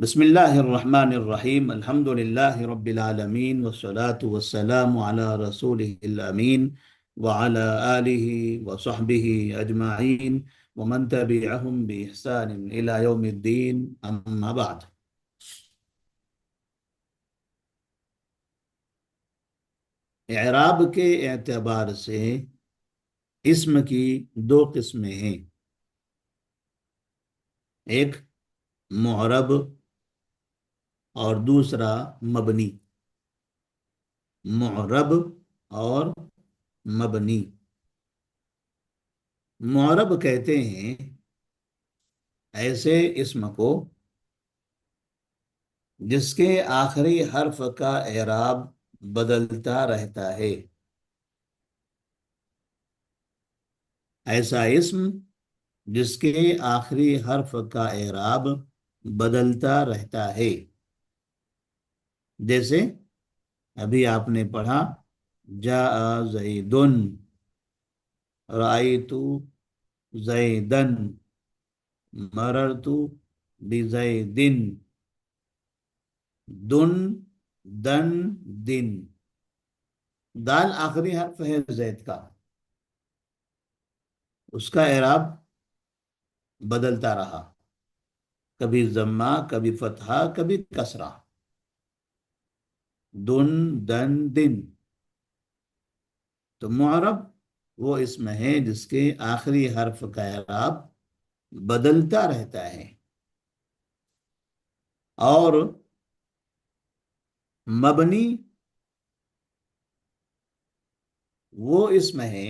بسم اللہ الرحمن الرحیم الحمد للہ رب العالمین والصلاة والسلام علی رسولہ الامین وعلی آلہ وصحبہ اجمعین ومن تبعہم بإحسان الى یوم الدین اما بعد۔ اعراب کے اعتبار سے اسم کی دو قسمیں ہیں، ایک معرب اور دوسرا مبنی۔ معرب اور مبنی۔ معرب کہتے ہیں ایسے اسم کو جس کے آخری حرف کا اعراب بدلتا رہتا ہے، ایسا اسم جس کے آخری حرف کا اعراب بدلتا رہتا ہے، جیسے ابھی آپ نے پڑھا جاء زیدن، رأیت زیدن، مررت بزیدن، دن دن دن۔ دال آخری حرف ہے زید کا، اس کا اعراب بدلتا رہا، کبھی ضمہ کبھی فتحہ کبھی کسرہ۔ دن دن دن۔ تو معرب وہ اسم ہے جس کے آخری حرف کا اعراب بدلتا رہتا ہے، اور مبنی وہ اسم ہے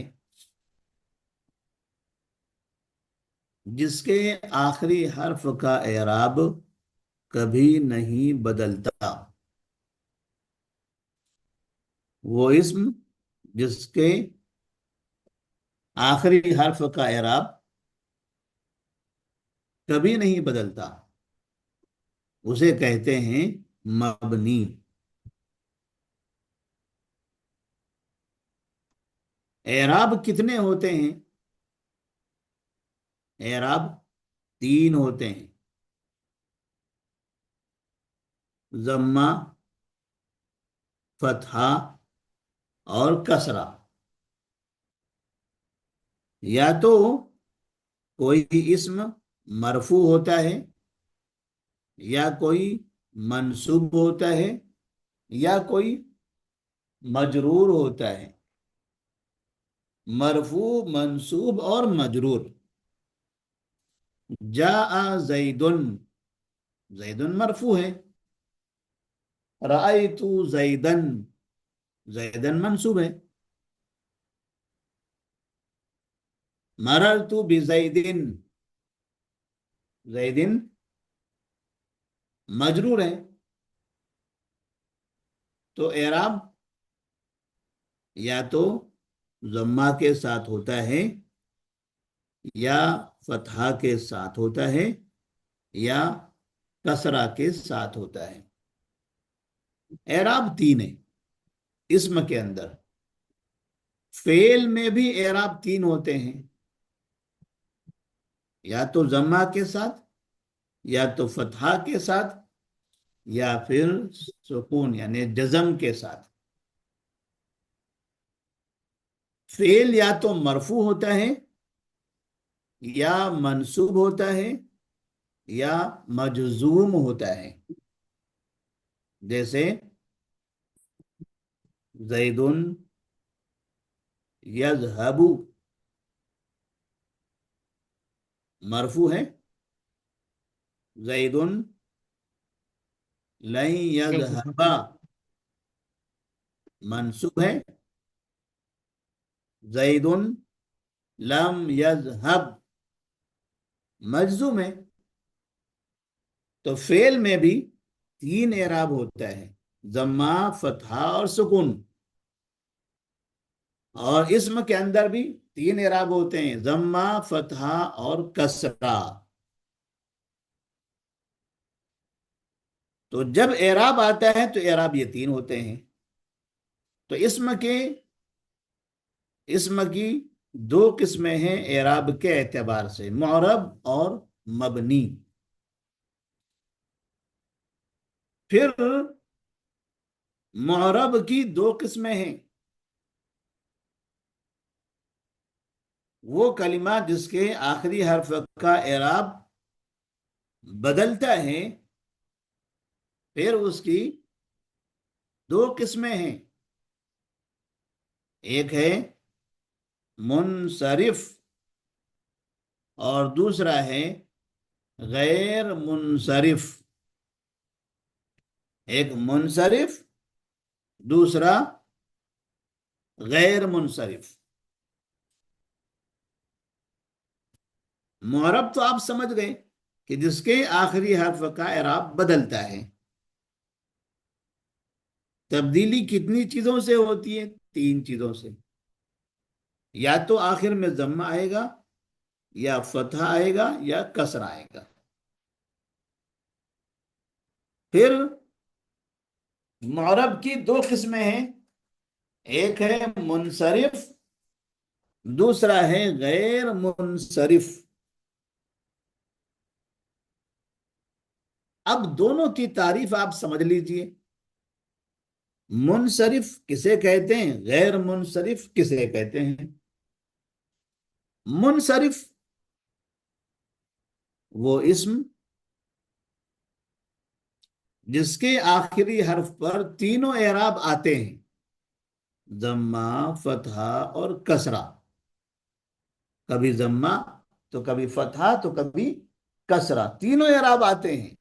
جس کے آخری حرف کا اعراب کبھی نہیں بدلتا، وہ اسم جس کے آخری حرف کا اعراب کبھی نہیں بدلتا، اسے کہتے ہیں مبنی۔ اعراب کتنے ہوتے ہیں؟ اعراب تین ہوتے ہیں، ضمہ، فتحہ اور کسرہ۔ یا تو کوئی اسم مرفوع ہوتا ہے، یا کوئی منصوب ہوتا ہے، یا کوئی مجرور ہوتا ہے۔ مرفوع، منصوب اور مجرور۔ جاء زیدن، زیدن مرفوع ہے۔ رأیت زیدن، زیدن منصوب ہے۔ مررت بزیدن، زیدن مجرور ہے۔ تو اعراب یا تو ضمہ کے ساتھ ہوتا ہے، یا فتحہ کے ساتھ ہوتا ہے، یا کسرہ کے ساتھ ہوتا ہے۔ اعراب تین ہے اسم کے اندر۔ فعل میں بھی اعراب تین ہوتے ہیں، یا تو ضمہ کے ساتھ، یا تو فتحہ کے ساتھ، یا پھر سکون یعنی جزم کے ساتھ۔ فعل یا تو مرفوع ہوتا ہے، یا منصوب ہوتا ہے، یا مجزوم ہوتا ہے۔ جیسے زیدن یذہب، مرفوع ہے۔ زیدن لن یذہب، منصوب ہے۔ زیدن لم یذہب، مجزوم ہے۔ تو فعل میں بھی تین اعراب ہوتا ہے، ضمہ، فتحہ اور سکون۔ اور اسم کے اندر بھی تین اعراب ہوتے ہیں، ضمہ، فتحہ اور کسرہ۔ تو جب اعراب آتا ہے تو اعراب یہ تین ہوتے ہیں۔ تو اسم کی دو قسمیں ہیں اعراب کے اعتبار سے، معرب اور مبنی۔ پھر معرب کی دو قسمیں ہیں. وہ کلمہ جس کے آخری حرف کا اعراب بدلتا ہے، پھر اس کی دو قسمیں ہیں. ایک ہے منصرف اور دوسرا ہے غیر منصرف. ایک منصرف، دوسرا غیر منصرف. معرب تو آپ سمجھ گئے کہ جس کے آخری حرف کا اعراب بدلتا ہے. تبدیلی کتنی چیزوں سے ہوتی ہے؟ تین چیزوں سے. یا تو آخر میں ضمہ آئے گا، یا فتح آئے گا، یا کسر آئے گا. پھر معرب کی دو قسمیں ہیں. ایک ہے منصرف، دوسرا ہے غیر منصرف. اب دونوں کی تعریف آپ سمجھ لیجئے. منصرف کسے کہتے ہیں، غیر منصرف کسے کہتے ہیں. منصرف وہ اسم جس کے آخری حرف پر تینوں اعراب آتے ہیں، ضمہ، فتحہ اور کسرہ. کبھی ضمہ تو کبھی فتحہ تو کبھی کسرہ، تینوں اعراب آتے ہیں.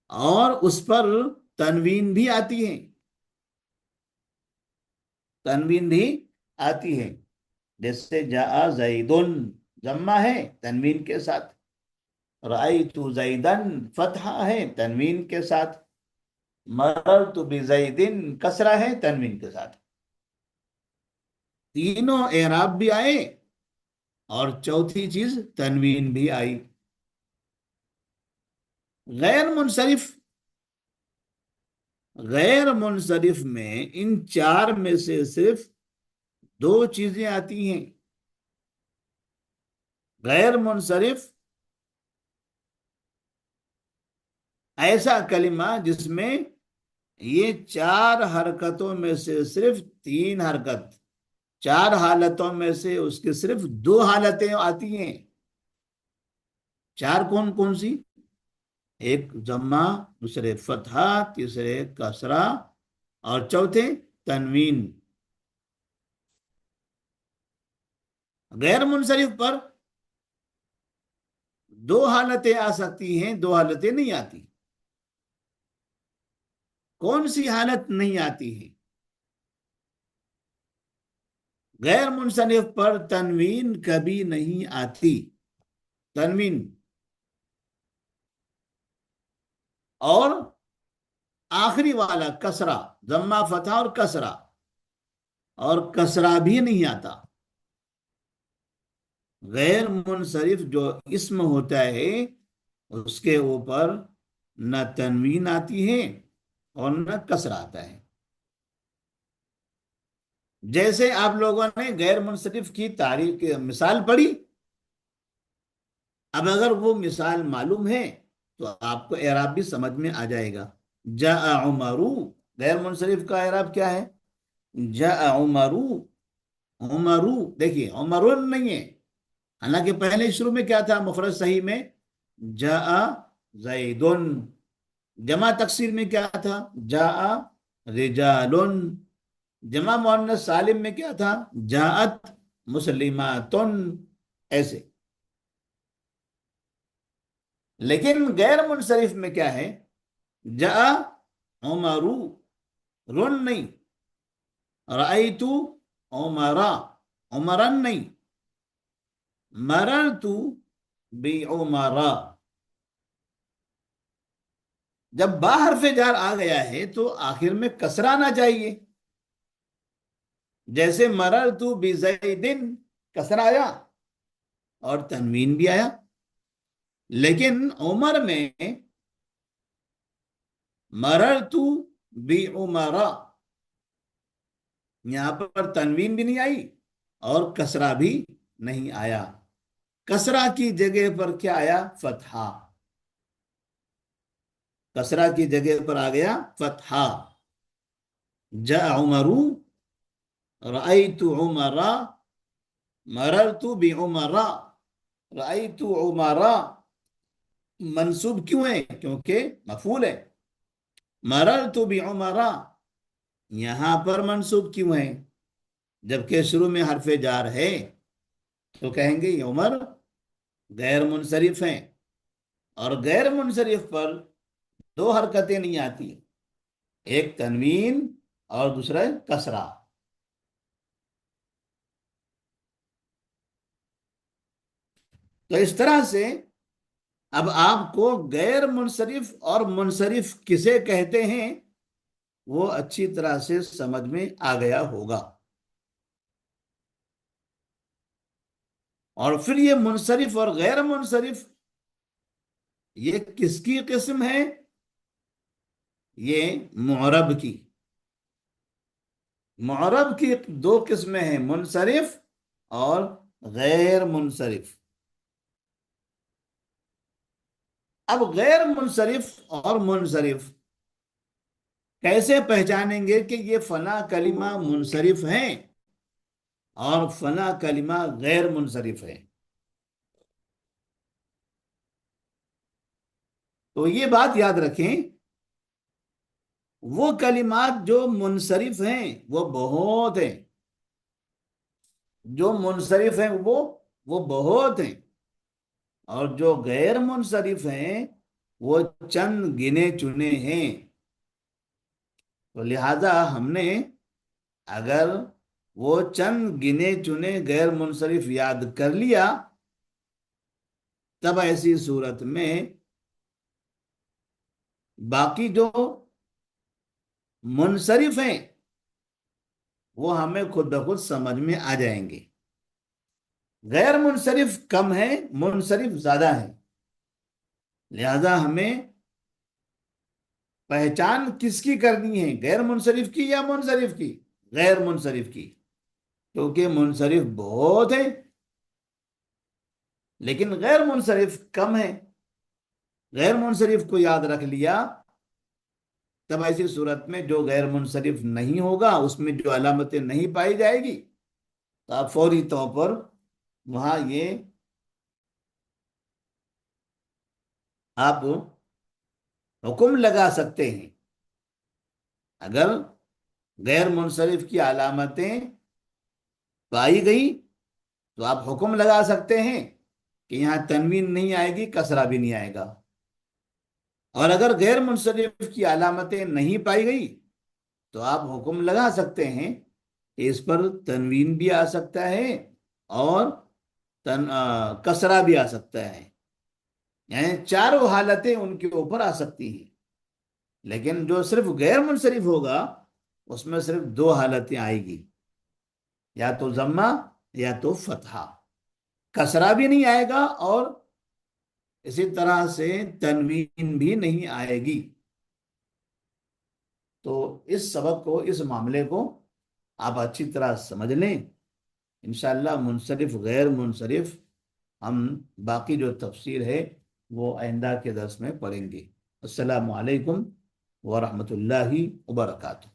اور اس پر تنوین بھی آتی ہے. تنوین بھی آتی ہے. جیسے جاء زیدن ضمہ ہے تنوین کے ساتھ، رأیت زیدن فتحہ ہے تنوین کے ساتھ، مررت بزیدن کسرہ ہے تنوین کے ساتھ. تینوں اعراب بھی آئے اور چوتھی چیز تنوین بھی آئی. غیر منصرف، غیر منصرف میں ان چار میں سے صرف دو چیزیں آتی ہیں. غیر منصرف ایسا کلمہ جس میں یہ چار حرکتوں میں سے صرف تین حرکت، چار حالتوں میں سے اس کی صرف دو حالتیں آتی ہیں. چار کون کون سی؟ ایک ضمہ، دوسرے فتحہ، تیسرے کسرہ اور چوتھے تنوین. غیر منصرف پر دو حالتیں آ سکتی ہیں، دو حالتیں نہیں آتی. کون سی حالت نہیں آتی ہے؟ غیر منصرف پر تنوین کبھی نہیں آتی. تنوین اور آخری والا کسرہ، ضمہ، فتحہ اور کسرہ، اور کسرہ بھی نہیں آتا. غیر منصرف جو اسم ہوتا ہے اس کے اوپر نہ تنوین آتی ہے اور نہ کسرہ آتا ہے. جیسے آپ لوگوں نے غیر منصرف کی تعریف کی مثال پڑھی، اب اگر وہ مثال معلوم ہے تو آپ کو اعراب بھی سمجھ میں آ جائے گا. جاء عمرو، غیر منصرف کا اعراب کیا ہے؟ جاء عمرو. عمرو دیکھیے عمرون نہیں ہے، حالانکہ پہلے شروع میں کیا تھا مفرد صحیح میں؟ جاء زیدن. جمع تکسیر میں کیا تھا؟ جاء رجالن. جمع مؤنث سالم میں کیا تھا؟ جاءت مسلماتن. ایسے. لیکن غیر منصرف میں کیا ہے؟ جاء عمرو، رن نہیں. رأیت عمرا، عمرن نہیں. مررت بعمرا. جب با حرف جار آ گیا ہے تو آخر میں کسرہ آنا چاہیے. جیسے مررت بزیدن کسرہ آیا اور تنوین بھی آیا. لیکن عمر میں مررت بعمرا، یہاں پر تنوین بھی نہیں آئی اور کسرہ بھی نہیں آیا. کسرہ کی جگہ پر کیا آیا؟ فتحہ. کسرہ کی جگہ پر آ گیا فتحہ. جاء عمرو، رأيت عمرا، مررت بعمرا، رأيت عمرا. منصوب کیوں ہے؟ کیونکہ مفعول ہے. مررت بعمرا یہاں پر منصوب کیوں ہے؟ جبکہ شروع میں حرف جار ہے تو کہیں گے یہ عمر غیر منصرف ہیں، اور غیر منصرف پر دو حرکتیں نہیں آتی، ایک تنوین اور دوسرا کسرہ. تو اس طرح سے اب آپ کو غیر منصرف اور منصرف کسے کہتے ہیں وہ اچھی طرح سے سمجھ میں آ گیا ہوگا. اور پھر یہ منصرف اور غیر منصرف یہ کس کی قسم ہے؟ یہ معرب کی. معرب کی دو قسمیں ہیں، منصرف اور غیر منصرف. اب غیر منصرف اور منصرف کیسے پہچانیں گے کہ یہ فلاں کلمہ منصرف ہیں اور فلاں کلمہ غیر منصرف ہے؟ تو یہ بات یاد رکھیں، وہ کلمات جو منصرف ہیں وہ بہت ہیں، جو منصرف ہیں وہ بہت ہیں، اور جو غیر منصرف ہیں وہ چند گنے چنے ہیں. تو لہذا ہم نے اگر وہ چند گنے چنے غیر منصرف یاد کر لیا تب ایسی صورت میں باقی جو منصرف ہیں وہ ہمیں خود بخود سمجھ میں آ جائیں گے. غیر منصرف کم ہے، منصرف زیادہ ہے، لہذا ہمیں پہچان کس کی کرنی ہے، غیر منصرف کی یا منصرف کی؟ غیر منصرف کی، کیونکہ منصرف بہت ہے لیکن غیر منصرف کم ہے. غیر منصرف کو یاد رکھ لیا تب ایسی صورت میں جو غیر منصرف نہیں ہوگا اس میں جو علامتیں نہیں پائی جائے گی تو آپ فوری طور پر وہاں یہ آپ حکم لگا سکتے ہیں. اگر غیر منصرف کی علامتیں پائی گئی تو آپ حکم لگا سکتے ہیں کہ یہاں تنوین نہیں آئے گی، کسرہ بھی نہیں آئے گا. اور اگر غیر منصرف کی علامتیں نہیں پائی گئی تو آپ حکم لگا سکتے ہیں کہ اس پر تنوین بھی آ سکتا ہے اور کسرہ بھی آ سکتا ہے، یعنی چاروں حالتیں ان کے اوپر آ سکتی ہیں. لیکن جو صرف غیر منصرف ہوگا اس میں صرف دو حالتیں آئے گی، یا تو ضمہ یا تو فتحہ، کسرہ بھی نہیں آئے گا اور اسی طرح سے تنوین بھی نہیں آئے گی. تو اس سبق کو، اس معاملے کو آپ اچھی طرح سمجھ لیں. انشاءاللہ منصرف غیر منصرف ہم باقی جو تفسیر ہے وہ آئندہ کے درس میں پڑھیں گے. السلام علیکم ورحمۃ اللہ وبرکاتہ.